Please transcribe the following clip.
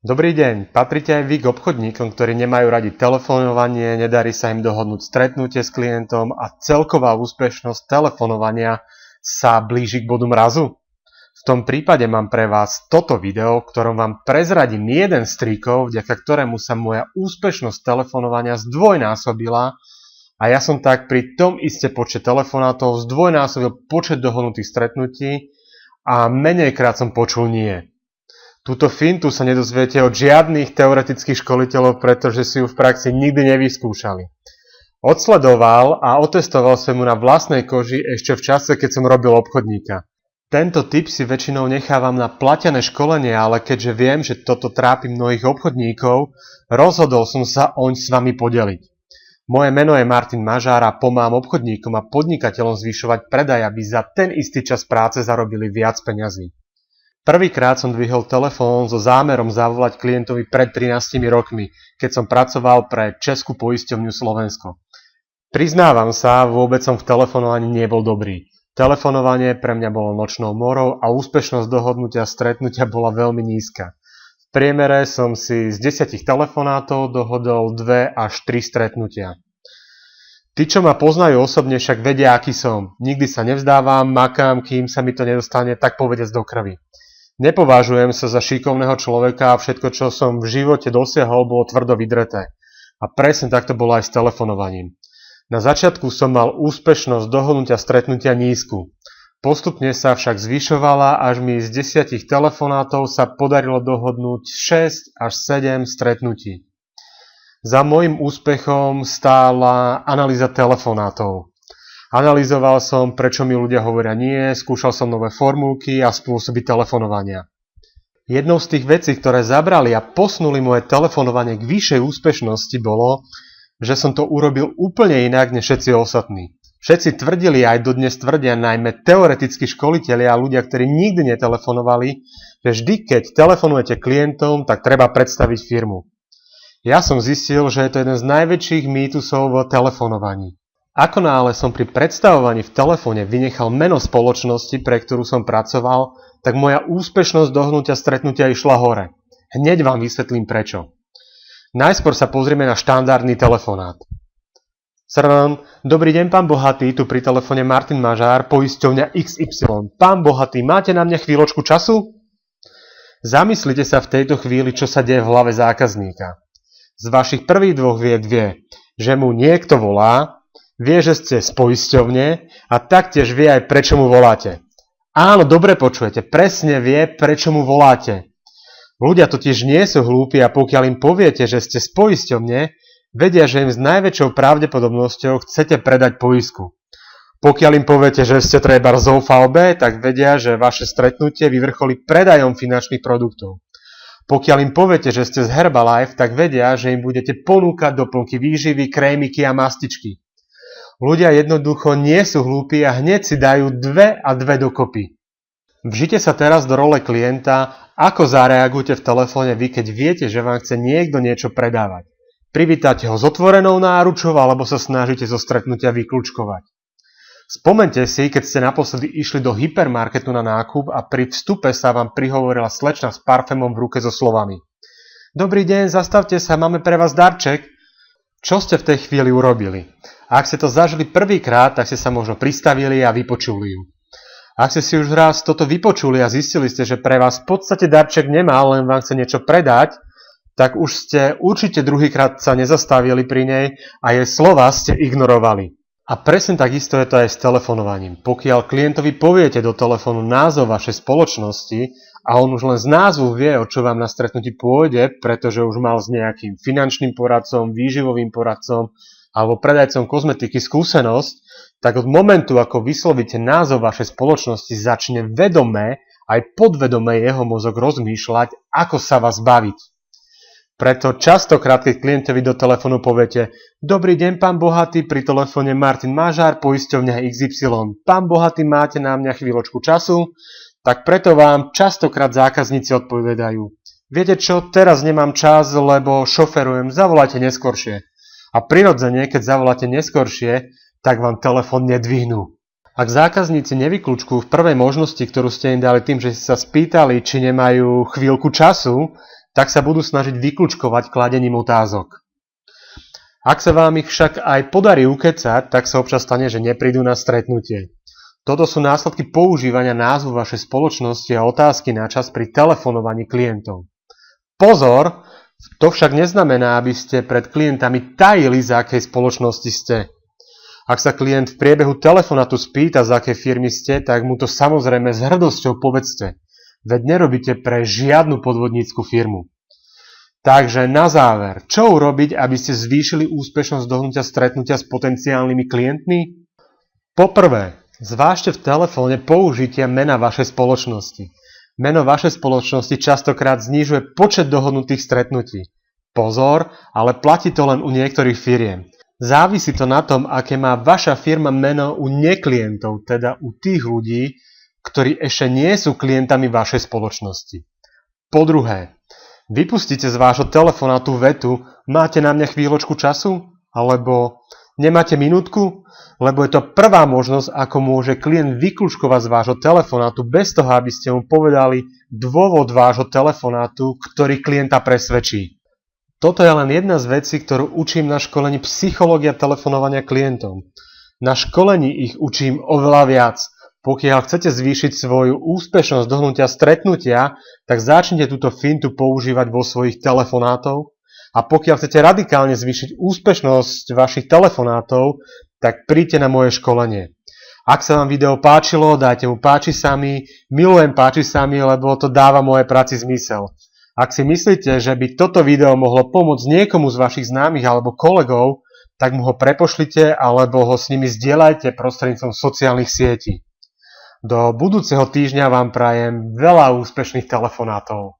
Dobrý deň, patríte aj vy k obchodníkom, ktorí nemajú radi telefonovanie, nedarí sa im dohodnúť stretnutie s klientom a celková úspešnosť telefonovania sa blíži k bodu mrazu? V tom prípade mám pre vás toto video, v ktorom vám prezradím jeden z trikov, vďaka ktorému sa moja úspešnosť telefonovania zdvojnásobila a ja som tak pri tom isté počte telefonátov zdvojnásobil počet dohodnutých stretnutí a menejkrát som počul nie. Túto fintu sa nedozviete od žiadnych teoretických školiteľov, pretože si ju v praxi nikdy nevyskúšali. Odsledoval a otestoval som ju na vlastnej koži ešte v čase, keď som robil obchodníka. Tento tip si väčšinou nechávam na platené školenie, ale keďže viem, že toto trápi mnohých obchodníkov, rozhodol som sa oň s vami podeliť. Moje meno je Martin Mažár a pomáham obchodníkom a podnikateľom zvyšovať predaj, aby za ten istý čas práce zarobili viac peňazí. Prvýkrát som dvihol telefón so zámerom zavolať klientovi pred 13 rokmi, keď som pracoval pre Českú poisťovňu Slovensko. Priznávam sa, vôbec som v telefonovaní nebol dobrý. Telefonovanie pre mňa bolo nočnou morou a úspešnosť dohodnutia stretnutia bola veľmi nízka. V priemere som si z 10 telefonátov dohodol 2 až 3 stretnutia. Tí, čo ma poznajú osobne, však vedia, aký som. Nikdy sa nevzdávam, makám, kým sa mi to nedostane, tak povediac do krvi. Nepovažujem sa za šikovného človeka a všetko, čo som v živote dosiahol, bolo tvrdo vydreté. A presne takto bolo aj s telefonovaním. Na začiatku som mal úspešnosť dohodnutia stretnutia nízku. Postupne sa však zvyšovala, až mi z 10 telefonátov sa podarilo dohodnúť 6 až 7 stretnutí. Za môjim úspechom stála analýza telefonátov. Analyzoval som, prečo mi ľudia hovoria nie, skúšal som nové formulky a spôsoby telefonovania. Jednou z tých vecí, ktoré zabrali a posunuli moje telefonovanie k vyššej úspešnosti bolo, že som to urobil úplne inak než všetci ostatní. Všetci tvrdili, aj dodnes tvrdia, najmä teoretickí školitelia a ľudia, ktorí nikdy netelefonovali, že vždy, keď telefonujete klientom, tak treba predstaviť firmu. Ja som zistil, že je to jeden z najväčších mýtusov v telefonovaní. Ako náhle som pri predstavovaní v telefóne vynechal meno spoločnosti, pre ktorú som pracoval, tak moja úspešnosť dohodnutia stretnutia išla hore. Hneď vám vysvetlím prečo. Najskôr sa pozrieme na štandardný telefonát. Dobrý deň, pán Bohatý, tu pri telefóne Martin Mažár, poisťovňa XY. Pán Bohatý, máte na mňa chvíľočku času? Zamyslite sa v tejto chvíli, čo sa deje v hlave zákazníka. Z vašich prvých dvoch vied vie, že mu niekto volá, vie, že ste z poisťovne a taktiež vie aj, prečo mu voláte. Áno, dobre počujete, presne vie, prečo mu voláte. Ľudia totiž nie sú hlúpi a pokiaľ im poviete, že ste z poisťovne, vedia, že im s najväčšou pravdepodobnosťou chcete predať poistku. Pokiaľ im poviete, že ste treba z OVB, tak vedia, že vaše stretnutie vyvrcholí predajom finančných produktov. Pokiaľ im poviete, že ste z Herbalife, tak vedia, že im budete ponúkať doplnky výživy, krémiky a mastičky. Ľudia jednoducho nie sú hlúpi a hneď si dajú 2 a 2 dokopy. Vžite sa teraz do role klienta, ako zareagujete v telefóne vy, keď viete, že vám chce niekto niečo predávať. Privítate ho s otvorenou náručou alebo sa snažíte zo stretnutia vykľúčkovať. Spomente si, keď ste naposledy išli do hypermarketu na nákup a pri vstupe sa vám prihovorila slečna s parfémom v ruke so slovami: Dobrý deň, zastavte sa, máme pre vás darček. Čo ste v tej chvíli urobili? Ak ste to zažili prvýkrát, tak ste sa možno pristavili a vypočuli ju. Ak ste si už raz toto vypočuli a zistili ste, že pre vás v podstate darček nemá, len vám chce niečo predať, tak už ste určite druhýkrát sa nezastavili pri nej a jej slova ste ignorovali. A presne takisto je to aj s telefonovaním. Pokiaľ klientovi poviete do telefónu názov vašej spoločnosti a on už len z názvu vie, o čo vám na stretnutí pôjde, pretože už mal s nejakým finančným poradcom, výživovým poradcom alebo predajcom kozmetiky skúsenosť, tak od momentu, ako vyslovíte názov vašej spoločnosti, začne vedomé aj podvedome jeho mozog rozmýšľať, ako sa vás baviť. Preto častokrát, keď klientovi do telefónu poviete: Dobrý deň, pán Bohatý, pri telefóne Martin Mažár, poisťovňa XY. Pán Bohatý, máte na mňa chvíľočku času? Tak preto vám častokrát zákazníci odpovedajú: Viete čo, teraz nemám čas, lebo šoferujem, zavolajte neskoršie. A prirodzene, keď zavoláte neskoršie, tak vám telefón nedvihnú. Ak zákazníci nevykľúčkujú v prvej možnosti, ktorú ste im dali tým, že sa spýtali, či nemajú chvíľku času, tak sa budú snažiť vykľučkovať kladením otázok. Ak sa vám ich však aj podarí ukecať, tak sa občas stane, že neprídu na stretnutie. Toto sú následky používania názvu vašej spoločnosti a otázky na čas pri telefonovaní klientov. Pozor, to však neznamená, aby ste pred klientami tajili, z akej spoločnosti ste. Ak sa klient v priebehu telefonátu spýta, z akej firmy ste, tak mu to samozrejme s hrdosťou povedzte. Veď nerobíte pre žiadnu podvodnícku firmu. Takže na záver, čo urobiť, aby ste zvýšili úspešnosť dohodnutia stretnutia s potenciálnymi klientmi? Poprvé, zvážte v telefóne použitie mena vašej spoločnosti. Meno vašej spoločnosti častokrát znižuje počet dohodnutých stretnutí. Pozor, ale platí to len u niektorých firiem. Závisí to na tom, aké má vaša firma meno u neklientov, teda u tých ľudí, ktorí ešte nie sú klientami vašej spoločnosti. Po druhé, vypustíte z vášho telefonátu vetu, máte na mňa chvíľočku času? Alebo nemáte minútku? Lebo je to prvá možnosť, ako môže klient vykľučkovať z vášho telefonátu bez toho, aby ste mu povedali dôvod vášho telefonátu, ktorý klienta presvedčí. Toto je len jedna z vecí, ktorú učím na školení Psychológia telefonovania klientom. Na školení ich učím oveľa viac. Pokiaľ chcete zvýšiť svoju úspešnosť dohodnutia stretnutia, tak začnite túto fintu používať vo svojich telefonátov. A pokiaľ chcete radikálne zvýšiť úspešnosť vašich telefonátov, tak príďte na moje školenie. Ak sa vám video páčilo, dajte mu páči sa mi, milujem páči sa mi, lebo to dáva mojej práci zmysel. Ak si myslíte, že by toto video mohlo pomôcť niekomu z vašich známych alebo kolegov, tak mu ho prepošlite alebo ho s nimi zdieľajte prostredníctvom sociálnych sietí. Do budúceho týždňa vám prajem veľa úspešných telefonátov.